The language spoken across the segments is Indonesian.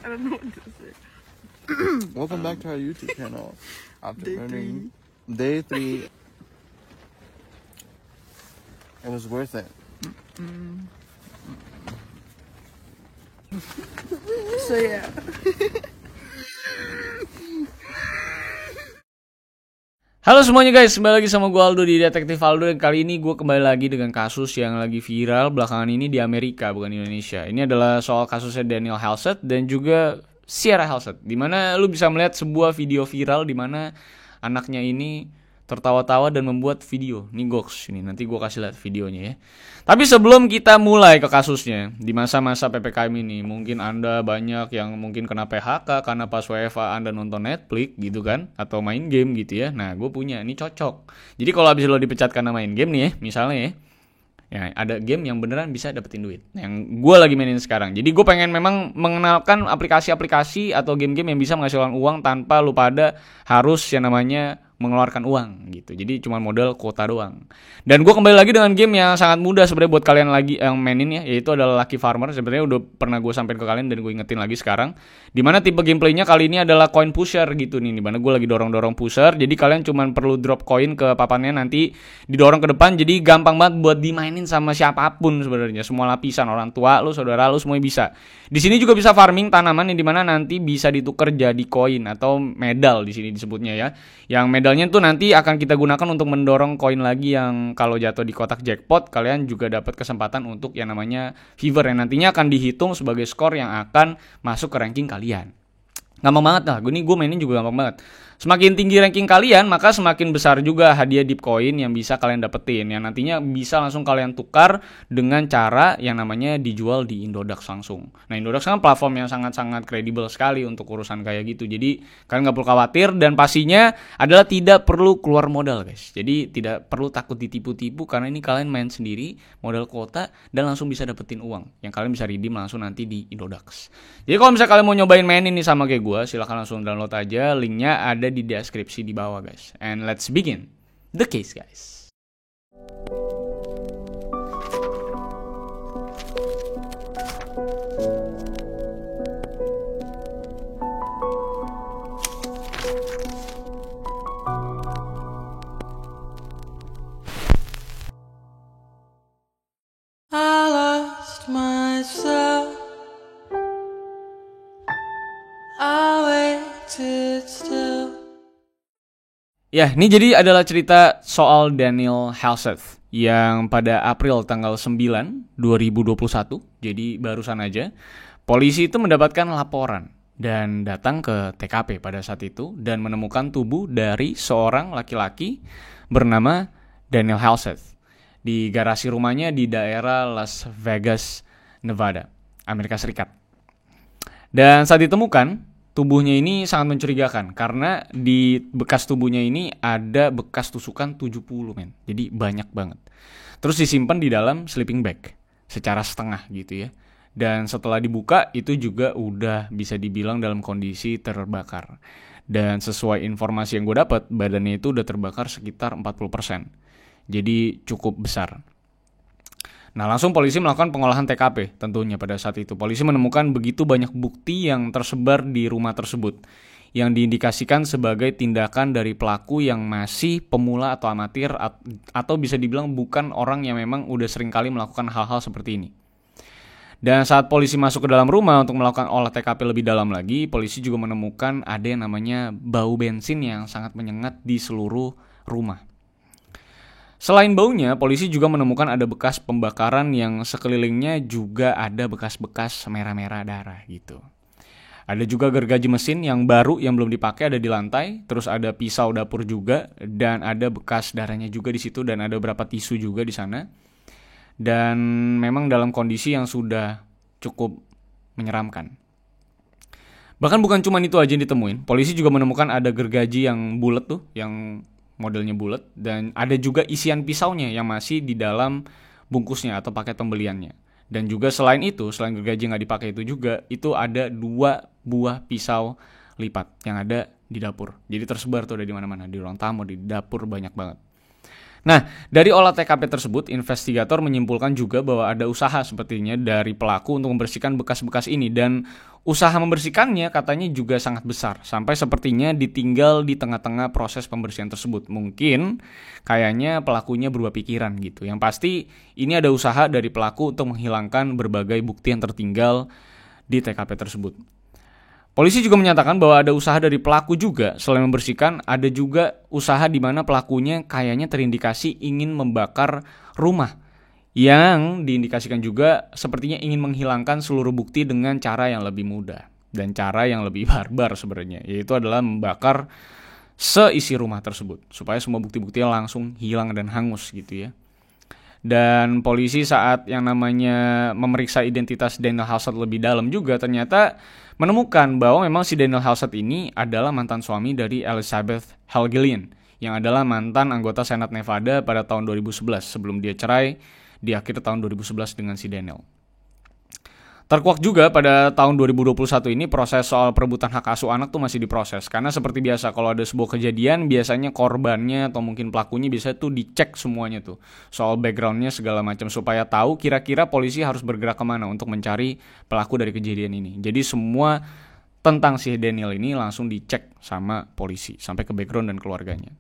I don't know what to say. Welcome back to our YouTube channel. After Day learning day 3, it was worth it. So yeah. Halo semuanya guys, kembali lagi sama gue Aldo di Detektif Aldo. Dan kali ini gue kembali lagi dengan kasus yang lagi viral belakangan ini di Amerika, bukan di Indonesia. Ini adalah soal kasusnya Daniel Halsted dan juga Sierra Halsted, dimana lu bisa melihat sebuah video viral dimana anaknya ini tertawa-tawa dan membuat video. Nih goks, ini nanti gue kasih lihat videonya ya. Tapi sebelum kita mulai ke kasusnya, di masa-masa PPKM ini, mungkin Anda banyak yang mungkin kena PHK karena pas WFA Anda nonton Netflix gitu kan, atau main game gitu ya. Nah, gue punya, ini cocok. Jadi kalau habis lo dipecat karena main game nih ya, misalnya ya, ada game yang beneran bisa dapetin duit, yang gue lagi mainin sekarang. Jadi gue pengen memang mengenalkan aplikasi-aplikasi atau game-game yang bisa menghasilkan uang tanpa lu pada harus yang namanya mengeluarkan uang gitu. Jadi cuma modal kuota doang. Dan gue kembali lagi dengan game yang sangat mudah sebenarnya buat kalian lagi yang mainin ya, yaitu adalah Lucky Farmer. Sebenarnya udah pernah gue sampein ke kalian dan gue ingetin lagi sekarang. Dimana tipe gameplaynya kali ini adalah coin pusher gitu nih. Dimana gue lagi dorong-dorong pusher. Jadi kalian cuma perlu drop koin ke papannya, nanti didorong ke depan. Jadi gampang banget buat dimainin sama siapapun sebenarnya. Semua lapisan, orang tua lu, saudara lu, semuanya bisa. Di sini juga bisa farming tanaman yang dimana nanti bisa ditukar jadi koin atau medal di sini disebutnya ya. Yang medalnya tuh nanti akan kita gunakan untuk mendorong koin lagi yang kalau jatuh di kotak jackpot kalian juga dapat kesempatan untuk yang namanya fever yang nantinya akan dihitung sebagai skor yang akan masuk ke ranking kalian. Gampang banget lah, gue mainin juga gampang banget. Semakin tinggi ranking kalian, maka semakin besar juga hadiah deep coin yang bisa kalian dapetin, yang nantinya bisa langsung kalian tukar dengan cara yang namanya dijual di Indodax langsung. Nah, Indodax kan platform yang sangat-sangat kredibel sekali untuk urusan kayak gitu. Jadi kalian gak perlu khawatir, dan pastinya adalah tidak perlu keluar modal guys. Jadi tidak perlu takut ditipu-tipu, karena ini kalian main sendiri, modal kuota, dan langsung bisa dapetin uang yang kalian bisa redeem langsung nanti di Indodax. Jadi kalau misalnya kalian mau nyobain main ini sama kayak gue, silahkan langsung download aja, linknya ada di deskripsi di bawah guys. And let's begin the case guys. I lost myself. I waited still. Ya, ini jadi adalah cerita soal Daniel Halsted yang pada April tanggal 9, 2021, jadi barusan aja, polisi itu mendapatkan laporan dan datang ke TKP pada saat itu dan menemukan tubuh dari seorang laki-laki bernama Daniel Halsted di garasi rumahnya di daerah Las Vegas, Nevada, Amerika Serikat. Dan saat ditemukan, tubuhnya ini sangat mencurigakan karena di bekas tubuhnya ini ada bekas tusukan 70 men. Jadi banyak banget. Terus disimpan di dalam sleeping bag secara setengah gitu ya. Dan setelah dibuka itu juga udah bisa dibilang dalam kondisi terbakar. Dan sesuai informasi yang gue dapat, badannya itu udah terbakar sekitar 40%. Jadi cukup besar. Nah, langsung polisi melakukan pengolahan TKP tentunya pada saat itu. Polisi menemukan begitu banyak bukti yang tersebar di rumah tersebut yang diindikasikan sebagai tindakan dari pelaku yang masih pemula atau amatir atau bisa dibilang bukan orang yang memang udah sering kali melakukan hal-hal seperti ini. Dan saat polisi masuk ke dalam rumah untuk melakukan olah TKP lebih dalam lagi, polisi juga menemukan ada yang namanya bau bensin yang sangat menyengat di seluruh rumah. Selain baunya, polisi juga menemukan ada bekas pembakaran yang sekelilingnya juga ada bekas-bekas merah-merah darah gitu. Ada juga gergaji mesin yang baru yang belum dipakai ada di lantai, terus ada pisau dapur juga dan ada bekas darahnya juga di situ dan ada beberapa tisu juga di sana. Dan memang dalam kondisi yang sudah cukup menyeramkan. Bahkan bukan cuma itu aja yang ditemuin, polisi juga menemukan ada gergaji yang bulat tuh, yang modelnya bulat, dan ada juga isian pisaunya yang masih di dalam bungkusnya atau paket pembeliannya. Dan juga selain itu, selain gergaji nggak dipakai itu juga, itu ada 2 buah pisau lipat yang ada di dapur. Jadi tersebar tuh ada di mana-mana, di ruang tamu, di dapur banyak banget. Nah, dari olah TKP tersebut, investigator menyimpulkan juga bahwa ada usaha sepertinya dari pelaku untuk membersihkan bekas-bekas ini. Dan usaha membersihkannya katanya juga sangat besar, sampai sepertinya ditinggal di tengah-tengah proses pembersihan tersebut. Mungkin kayaknya pelakunya berubah pikiran gitu. Yang pasti ini ada usaha dari pelaku untuk menghilangkan berbagai bukti yang tertinggal di TKP tersebut. Polisi juga menyatakan bahwa ada usaha dari pelaku juga. Selain membersihkan, ada juga usaha di mana pelakunya kayaknya terindikasi ingin membakar rumah, yang diindikasikan juga sepertinya ingin menghilangkan seluruh bukti dengan cara yang lebih mudah dan cara yang lebih barbar sebenarnya, yaitu adalah membakar seisi rumah tersebut supaya semua bukti-buktinya langsung hilang dan hangus gitu ya. Dan polisi saat yang namanya memeriksa identitas Daniel Halstead lebih dalam juga ternyata menemukan bahwa memang si Daniel Halstead ini adalah mantan suami dari Elizabeth Helgelien yang adalah mantan anggota Senat Nevada pada tahun 2011 sebelum dia cerai di akhir tahun 2011 dengan si Daniel. Terkuak juga pada tahun 2021 ini proses soal perebutan hak asuh anak tuh masih diproses. Karena seperti biasa kalau ada sebuah kejadian biasanya korbannya atau mungkin pelakunya biasanya tuh dicek semuanya tuh. Soal backgroundnya segala macam supaya tahu kira-kira polisi harus bergerak kemana untuk mencari pelaku dari kejadian ini. Jadi semua tentang si Daniel ini langsung dicek sama polisi sampai ke background dan keluarganya.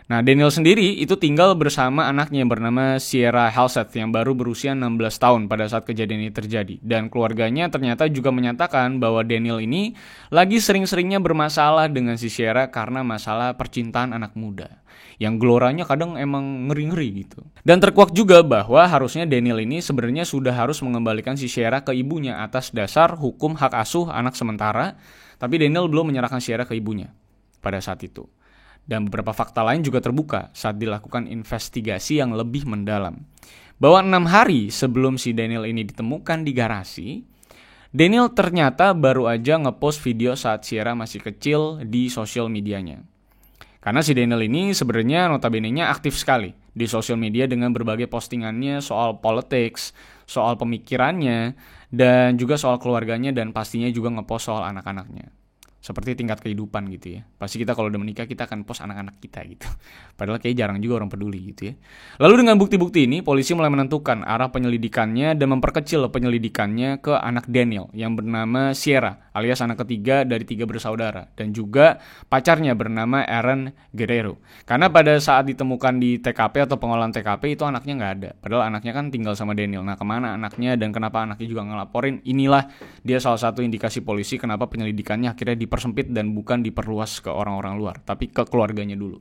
Nah, Daniel sendiri itu tinggal bersama anaknya yang bernama Sierra Halstead yang baru berusia 16 tahun pada saat kejadian ini terjadi. Dan keluarganya ternyata juga menyatakan bahwa Daniel ini lagi sering-seringnya bermasalah dengan si Sierra karena masalah percintaan anak muda. Yang geloranya kadang emang ngeri-ngeri gitu. Dan terkuak juga bahwa harusnya Daniel ini sebenarnya sudah harus mengembalikan si Sierra ke ibunya atas dasar hukum hak asuh anak sementara. Tapi Daniel belum menyerahkan Sierra ke ibunya pada saat itu. Dan beberapa fakta lain juga terbuka saat dilakukan investigasi yang lebih mendalam. Bahwa 6 hari sebelum si Daniel ini ditemukan di garasi, Daniel ternyata baru aja ngepost video saat Sierra masih kecil di sosial medianya. Karena si Daniel ini sebenarnya notabene-nya aktif sekali di sosial media dengan berbagai postingannya soal politics, soal pemikirannya, dan juga soal keluarganya dan pastinya juga ngepost soal anak-anaknya. Seperti tingkat kehidupan gitu ya. Pasti kita kalau udah menikah kita akan post anak-anak kita gitu. Padahal kayak jarang juga orang peduli gitu ya. Lalu dengan bukti-bukti ini polisi mulai menentukan arah penyelidikannya dan memperkecil penyelidikannya ke anak Daniel yang bernama Sierra alias anak ketiga dari 3 bersaudara. Dan juga pacarnya bernama Aaron Guerrero. Karena pada saat ditemukan di TKP atau pengolahan TKP itu anaknya nggak ada. Padahal anaknya kan tinggal sama Daniel. Nah kemana anaknya dan kenapa anaknya juga ngelaporin. Inilah dia salah satu indikasi polisi kenapa penyelidikannya akhirnya dipersempit dan bukan diperluas ke orang-orang luar, tapi ke keluarganya dulu.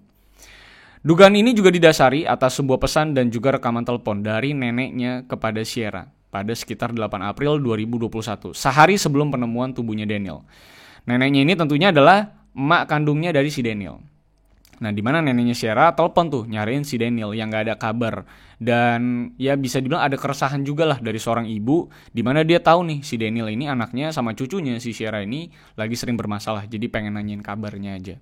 Dugaan ini juga didasari atas sebuah pesan dan juga rekaman telepon dari neneknya kepada Sierra pada sekitar 8 April 2021, sehari sebelum penemuan tubuhnya Daniel. Neneknya ini tentunya adalah emak kandungnya dari si Daniel. Nah, di mana neneknya Sierra telepon tuh nyariin si Daniel yang gak ada kabar. Dan ya bisa dibilang ada keresahan juga lah dari seorang ibu di mana dia tahu nih si Daniel ini anaknya sama cucunya si Sierra ini lagi sering bermasalah. Jadi pengen nanyain kabarnya aja.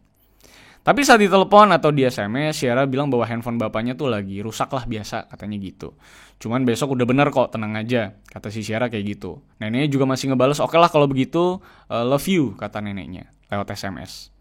Tapi saat ditelepon atau di SMS, Sierra bilang bahwa handphone bapaknya tuh lagi rusak lah biasa katanya gitu. Cuman besok udah bener kok, tenang aja, kata si Sierra kayak gitu. Neneknya juga masih ngebales, oke lah kalau begitu, love you, kata neneknya lewat SMS.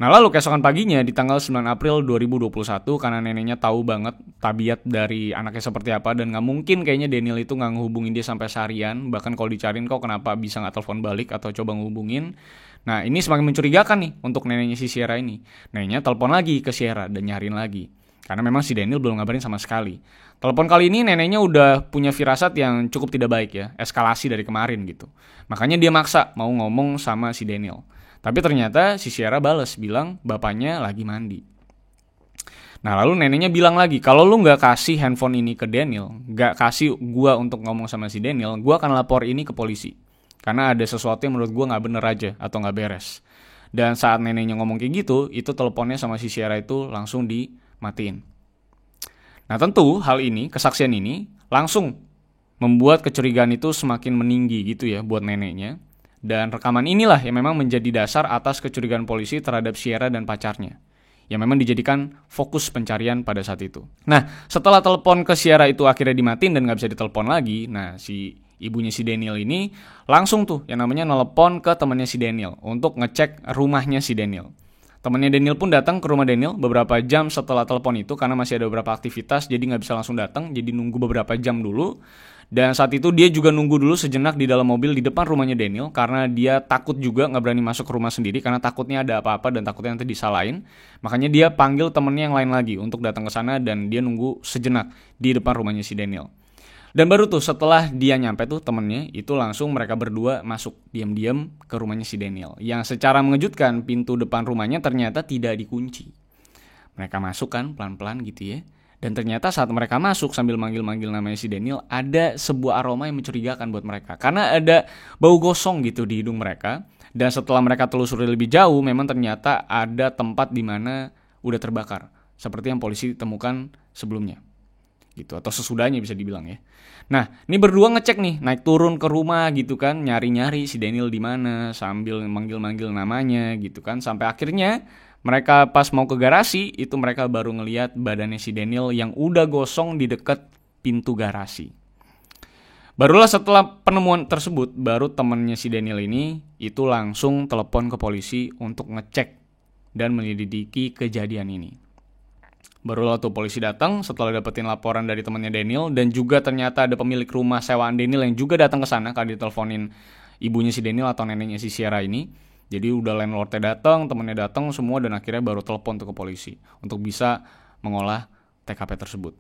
Nah lalu keesokan paginya di tanggal 9 April 2021 karena neneknya tahu banget tabiat dari anaknya seperti apa dan gak mungkin kayaknya Daniel itu gak ngehubungin dia sampai seharian. Bahkan kalau dicariin kok kenapa bisa gak telepon balik atau coba ngehubungin. Nah ini semakin mencurigakan nih untuk neneknya si Sierra ini. Neneknya telepon lagi ke Sierra dan nyariin lagi. Karena memang si Daniel belum ngabarin sama sekali. Telepon kali ini neneknya udah punya firasat yang cukup tidak baik ya. Eskalasi dari kemarin gitu. Makanya dia maksa mau ngomong sama si Daniel. Tapi ternyata si Sierra bales bilang bapaknya lagi mandi. Nah lalu neneknya bilang lagi, kalau lu gak kasih handphone ini ke Daniel, gak kasih gua untuk ngomong sama si Daniel, gua akan lapor ini ke polisi. Karena ada sesuatu yang menurut gua gak bener aja atau gak beres. Dan saat neneknya ngomong kayak gitu, itu teleponnya sama si Sierra itu langsung dimatiin. Nah tentu hal ini, kesaksian ini langsung membuat kecurigaan itu semakin meninggi gitu ya buat neneknya. Dan rekaman inilah yang memang menjadi dasar atas kecurigaan polisi terhadap Sierra dan pacarnya. Yang memang dijadikan fokus pencarian pada saat itu. Nah, setelah telepon ke Sierra itu akhirnya dimatiin dan gak bisa ditelepon lagi. Nah, si ibunya si Daniel ini langsung tuh yang namanya nelepon ke temannya si Daniel untuk ngecek rumahnya si Daniel. Temannya Daniel pun datang ke rumah Daniel beberapa jam setelah telepon itu karena masih ada beberapa aktivitas, jadi nggak bisa langsung datang, jadi nunggu beberapa jam dulu. Dan saat itu dia juga nunggu dulu sejenak di dalam mobil di depan rumahnya Daniel karena dia takut juga, nggak berani masuk ke rumah sendiri karena takutnya ada apa-apa dan takutnya nanti disalahin. Makanya dia panggil temennya yang lain lagi untuk datang ke sana dan dia nunggu sejenak di depan rumahnya si Daniel. Dan baru tuh setelah dia nyampe tuh temennya, itu langsung mereka berdua masuk diam-diam ke rumahnya si Daniel. Yang secara mengejutkan pintu depan rumahnya ternyata tidak dikunci. Mereka masuk kan pelan-pelan gitu ya. Dan ternyata saat mereka masuk sambil manggil-manggil namanya si Daniel, ada sebuah aroma yang mencurigakan buat mereka. Karena ada bau gosong gitu di hidung mereka. Dan setelah mereka telusuri lebih jauh, memang ternyata ada tempat di mana udah terbakar. Seperti yang polisi temukan sebelumnya. Gitu, atau sesudahnya bisa dibilang ya. Nah, ini berdua ngecek nih, naik turun ke rumah gitu kan, nyari-nyari si Daniel di mana sambil manggil-manggil namanya gitu kan, sampai akhirnya mereka pas mau ke garasi itu mereka baru ngelihat badannya si Daniel yang udah gosong di dekat pintu garasi. Barulah setelah penemuan tersebut, baru temennya si Daniel ini itu langsung telepon ke polisi untuk ngecek dan menyelidiki kejadian ini. Barulah tuh polisi datang setelah dapetin laporan dari temannya Daniel dan juga ternyata ada pemilik rumah sewaan Daniel yang juga datang ke sana karena diteleponin ibunya si Daniel atau neneknya si Sierra ini. Jadi udah landlordnya datang, temannya datang semua dan akhirnya baru telepon tuh ke polisi untuk bisa mengolah TKP tersebut.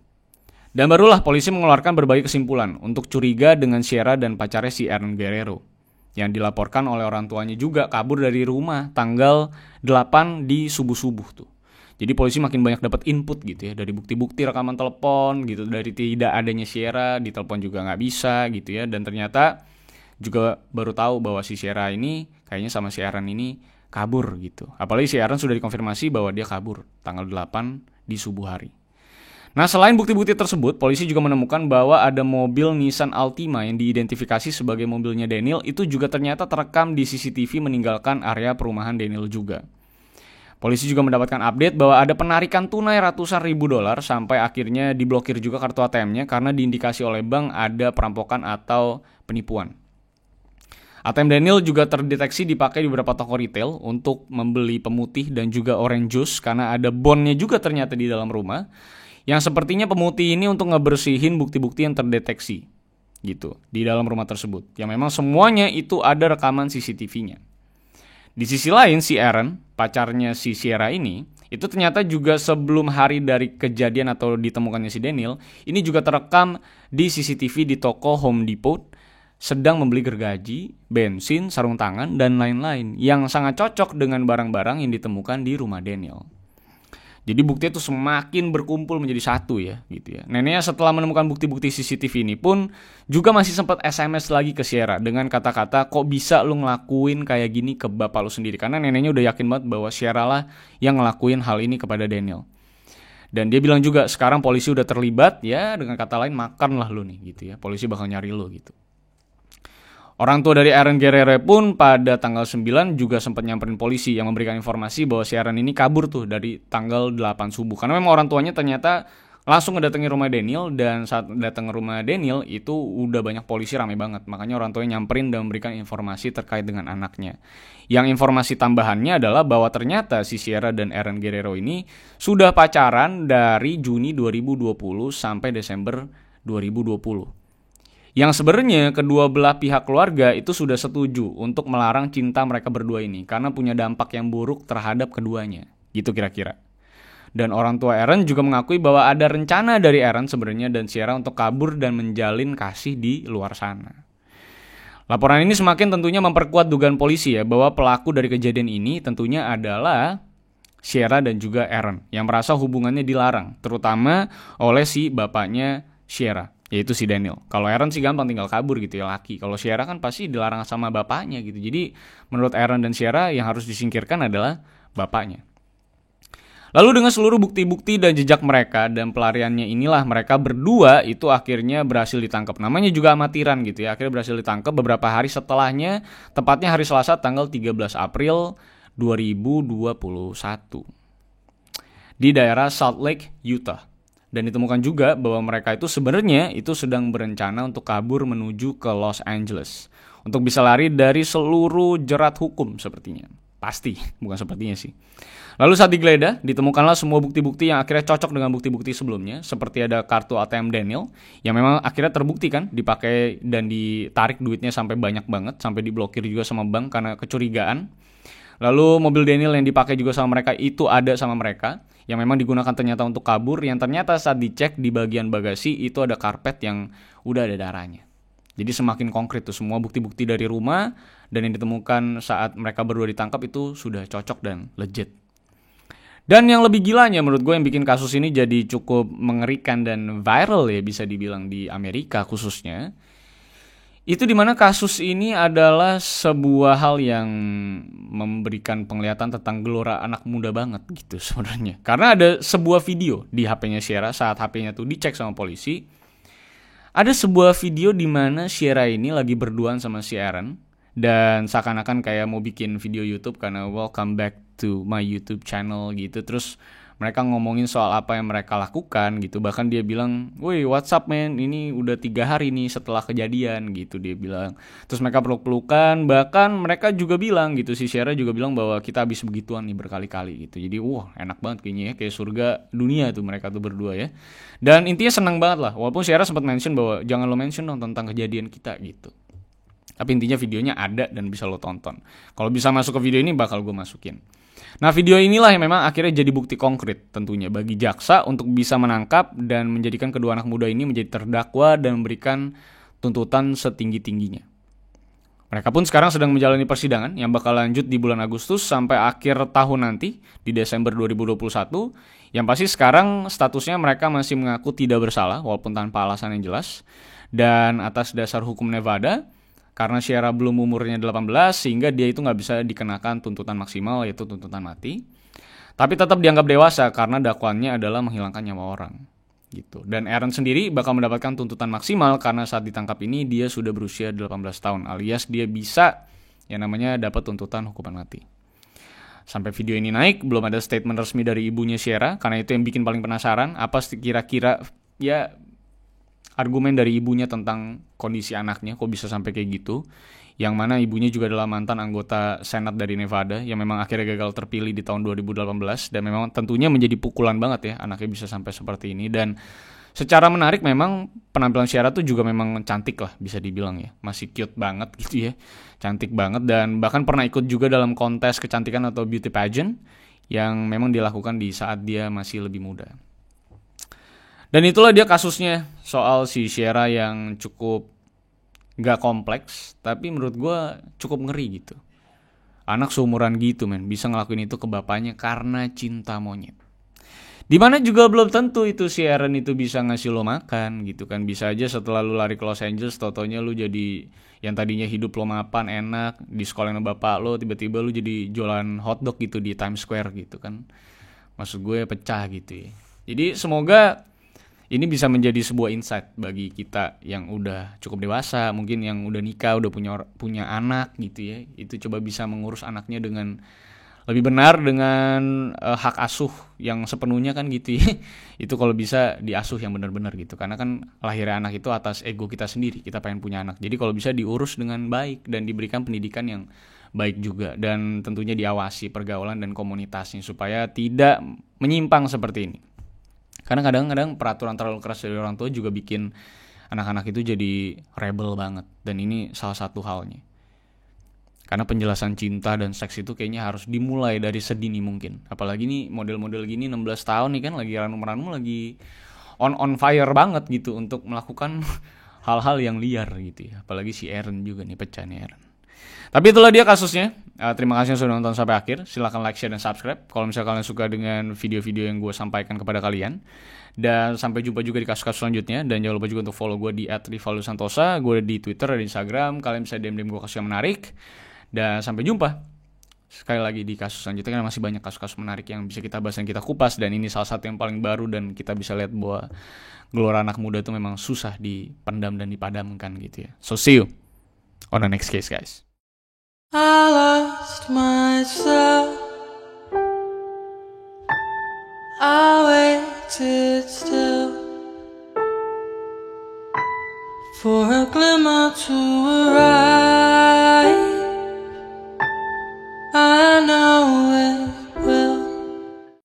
Dan barulah polisi mengeluarkan berbagai kesimpulan untuk curiga dengan Sierra dan pacarnya si Aaron Guerrero yang dilaporkan oleh orang tuanya juga kabur dari rumah tanggal 8 di subuh-subuh tuh. Jadi polisi makin banyak dapat input gitu ya, dari bukti-bukti rekaman telepon gitu, dari tidak adanya Sierra di telepon juga nggak bisa gitu ya, dan ternyata juga baru tahu bahwa si Sierra ini kayaknya sama si Aaron ini kabur gitu. Apalagi si Aaron sudah dikonfirmasi bahwa dia kabur tanggal 8 di subuh hari. Nah, selain bukti-bukti tersebut, polisi juga menemukan bahwa ada mobil Nissan Altima yang diidentifikasi sebagai mobilnya Daniel itu juga ternyata terekam di CCTV meninggalkan area perumahan Daniel juga. Polisi juga mendapatkan update bahwa ada penarikan tunai ratusan ribu dolar sampai akhirnya diblokir juga kartu ATM-nya karena diindikasi oleh bank ada perampokan atau penipuan. ATM Daniel juga terdeteksi dipakai di beberapa toko retail untuk membeli pemutih dan juga orange juice karena ada bondnya juga ternyata di dalam rumah yang sepertinya pemutih ini untuk ngebersihin bukti-bukti yang terdeteksi gitu di dalam rumah tersebut. Yang memang semuanya itu ada rekaman CCTV-nya. Di sisi lain si Aaron, pacarnya si Sierra ini, itu ternyata juga sebelum hari dari kejadian atau ditemukannya si Daniel, ini juga terekam di CCTV di toko Home Depot, sedang membeli gergaji, bensin, sarung tangan, dan lain-lain, yang sangat cocok dengan barang-barang yang ditemukan di rumah Daniel. Jadi bukti itu semakin berkumpul menjadi satu ya, gitu ya. Neneknya setelah menemukan bukti-bukti CCTV ini pun juga masih sempat SMS lagi ke Sierra dengan kata-kata kok bisa lu ngelakuin kayak gini ke bapak lu sendiri. Karena neneknya udah yakin banget bahwa Sierra lah yang ngelakuin hal ini kepada Daniel. Dan dia bilang juga sekarang polisi udah terlibat ya, dengan kata lain makan lah lu nih gitu ya. Polisi bakal nyari lu gitu. Orang tua dari Aaron Guerrero pun pada tanggal 9 juga sempat nyamperin polisi yang memberikan informasi bahwa si Aaron ini kabur tuh dari tanggal 8 subuh. Karena memang orang tuanya ternyata langsung ngedatangi rumah Daniel dan saat datang ke rumah Daniel itu udah banyak polisi ramai banget. Makanya orang tuanya nyamperin dan memberikan informasi terkait dengan anaknya. Yang informasi tambahannya adalah bahwa ternyata si Sierra dan Aaron Guerrero ini sudah pacaran dari Juni 2020 sampai Desember 2020. Yang sebenarnya kedua belah pihak keluarga itu sudah setuju untuk melarang cinta mereka berdua ini karena punya dampak yang buruk terhadap keduanya. Gitu kira-kira. Dan orang tua Aaron juga mengakui bahwa ada rencana dari Aaron sebenarnya dan Sierra untuk kabur dan menjalin kasih di luar sana. Laporan ini semakin tentunya memperkuat dugaan polisi ya bahwa pelaku dari kejadian ini tentunya adalah Sierra dan juga Aaron yang merasa hubungannya dilarang, terutama oleh si bapaknya Sierra, yaitu si Daniel. Kalau Aaron sih gampang tinggal kabur gitu ya, laki. Kalau Sierra kan pasti dilarang sama bapaknya gitu. Jadi menurut Aaron dan Sierra yang harus disingkirkan adalah bapaknya. Lalu dengan seluruh bukti-bukti dan jejak mereka dan pelariannya inilah mereka berdua itu akhirnya berhasil ditangkap. Namanya juga amatiran gitu ya. Akhirnya berhasil ditangkap beberapa hari setelahnya, tepatnya hari Selasa tanggal 13 April 2021 di daerah Salt Lake, Utah. Dan ditemukan juga bahwa mereka itu sebenarnya itu sedang berencana untuk kabur menuju ke Los Angeles untuk bisa lari dari seluruh jerat hukum sepertinya. Pasti, bukan sepertinya sih. Lalu saat digeledah, ditemukanlah semua bukti-bukti yang akhirnya cocok dengan bukti-bukti sebelumnya, seperti ada kartu ATM Daniel, yang memang akhirnya terbukti kan, dipakai dan ditarik duitnya sampai banyak banget, sampai diblokir juga sama bank karena kecurigaan. Lalu mobil Daniel yang dipakai juga sama mereka itu ada sama mereka, yang memang digunakan ternyata untuk kabur, yang ternyata saat dicek di bagian bagasi itu ada karpet yang udah ada darahnya. Jadi semakin konkret tuh semua bukti-bukti dari rumah dan yang ditemukan saat mereka berdua ditangkap itu sudah cocok dan legit. Dan yang lebih gilanya menurut gue yang bikin kasus ini jadi cukup mengerikan dan viral ya bisa dibilang di Amerika khususnya. Itu dimana kasus ini adalah sebuah hal yang memberikan penglihatan tentang gelora anak muda banget gitu sebenarnya. Karena ada sebuah video di HP-nya Sierra saat HP-nya tuh dicek sama polisi. Ada sebuah video di mana Sierra ini lagi berduaan sama si Aaron. Dan seakan-akan kayak mau bikin video YouTube karena welcome back to my YouTube channel gitu. Terus mereka ngomongin soal apa yang mereka lakukan gitu. Bahkan dia bilang, woi what's up man, ini udah 3 hari nih setelah kejadian gitu dia bilang. Terus mereka peluk-pelukan, bahkan mereka juga bilang gitu, si Sierra juga bilang bahwa kita habis begituan nih berkali-kali gitu. Jadi wah enak banget kayaknya ya, kayak surga dunia tuh mereka tuh berdua ya. Dan intinya senang banget lah, walaupun Sierra sempat mention bahwa jangan lo mention dong tentang kejadian kita gitu. Tapi intinya videonya ada dan bisa lo tonton. Kalau bisa masuk ke video ini bakal gue masukin. Nah video inilah yang memang akhirnya jadi bukti konkret tentunya bagi jaksa untuk bisa menangkap dan menjadikan kedua anak muda ini menjadi terdakwa dan memberikan tuntutan setinggi-tingginya. Mereka pun sekarang sedang menjalani persidangan yang bakal lanjut di bulan Agustus sampai akhir tahun nanti di Desember 2021. Yang pasti sekarang statusnya mereka masih mengaku tidak bersalah walaupun tanpa alasan yang jelas. Dan atas dasar hukum Nevada, karena Sierra belum umurnya 18 sehingga dia itu nggak bisa dikenakan tuntutan maksimal yaitu tuntutan mati. Tapi tetap dianggap dewasa karena dakwaannya adalah menghilangkan nyawa orang. Gitu. Dan Aaron sendiri bakal mendapatkan tuntutan maksimal karena saat ditangkap ini dia sudah berusia 18 tahun alias dia bisa yang namanya dapat tuntutan hukuman mati. Sampai video ini naik belum ada statement resmi dari ibunya Sierra karena itu yang bikin paling penasaran apa kira-kira ya argumen dari ibunya tentang kondisi anaknya kok bisa sampai kayak gitu. Yang mana ibunya juga adalah mantan anggota Senat dari Nevada yang memang akhirnya gagal terpilih di tahun 2018 dan memang tentunya menjadi pukulan banget ya anaknya bisa sampai seperti ini. Dan secara menarik memang penampilan Sierra tuh juga memang cantik lah bisa dibilang ya. Masih cute banget gitu ya. Cantik banget dan bahkan pernah ikut juga dalam kontes kecantikan atau beauty pageant yang memang dilakukan di saat dia masih lebih muda. Dan itulah dia kasusnya soal si Sierra yang cukup gak kompleks, tapi menurut gue cukup ngeri gitu. Anak seumuran gitu men, bisa ngelakuin itu ke bapaknya karena cinta monyet. Dimana juga belum tentu itu si Aaron itu bisa ngasih lo makan gitu kan. Bisa aja setelah lu lari ke Los Angeles, totonya lu jadi yang tadinya hidup lo mapan enak, di sekolah sama bapak lo, tiba-tiba lu jadi jualan hotdog gitu di Times Square gitu kan. Maksud gue pecah gitu ya. Jadi semoga ini bisa menjadi sebuah insight bagi kita yang udah cukup dewasa, mungkin yang udah nikah, udah punya anak gitu ya. Itu coba bisa mengurus anaknya dengan lebih benar dengan hak asuh yang sepenuhnya kan gitu ya. Itu kalau bisa diasuh yang benar-benar gitu. Karena kan lahirnya anak itu atas ego kita sendiri, kita pengen punya anak. Jadi kalau bisa diurus dengan baik dan diberikan pendidikan yang baik juga. Dan tentunya diawasi pergaulan dan komunitasnya supaya tidak menyimpang seperti ini. Karena kadang-kadang peraturan terlalu keras dari orang tua juga bikin anak-anak itu jadi rebel banget. Dan ini salah satu halnya. Karena penjelasan cinta dan seks itu kayaknya harus dimulai dari sedini mungkin. Apalagi nih model-model gini 16 tahun nih kan lagi ranum-ranum lagi on fire banget gitu untuk melakukan hal-hal yang liar gitu ya. Apalagi si Aaron juga nih, pecah nih Aaron. Tapi itulah dia kasusnya. Terima kasih yang sudah nonton sampai akhir. Silahkan like, share, dan subscribe kalau misalnya kalian suka dengan video-video yang gue sampaikan kepada kalian. Dan sampai jumpa juga di kasus-kasus selanjutnya. Dan jangan lupa juga untuk follow gue di @rivaldosantosa. Gue di Twitter dan Instagram. Kalian bisa DM gue kasus yang menarik. Dan sampai jumpa sekali lagi di kasus selanjutnya. Karena masih banyak kasus-kasus menarik yang bisa kita bahas dan kita kupas. Dan ini salah satu yang paling baru. Dan kita bisa lihat bahwa gelora anak muda itu memang susah dipendam dan dipadamkan gitu ya. So see you on the next case guys. I lost myself. I waited still for a glimmer to arise.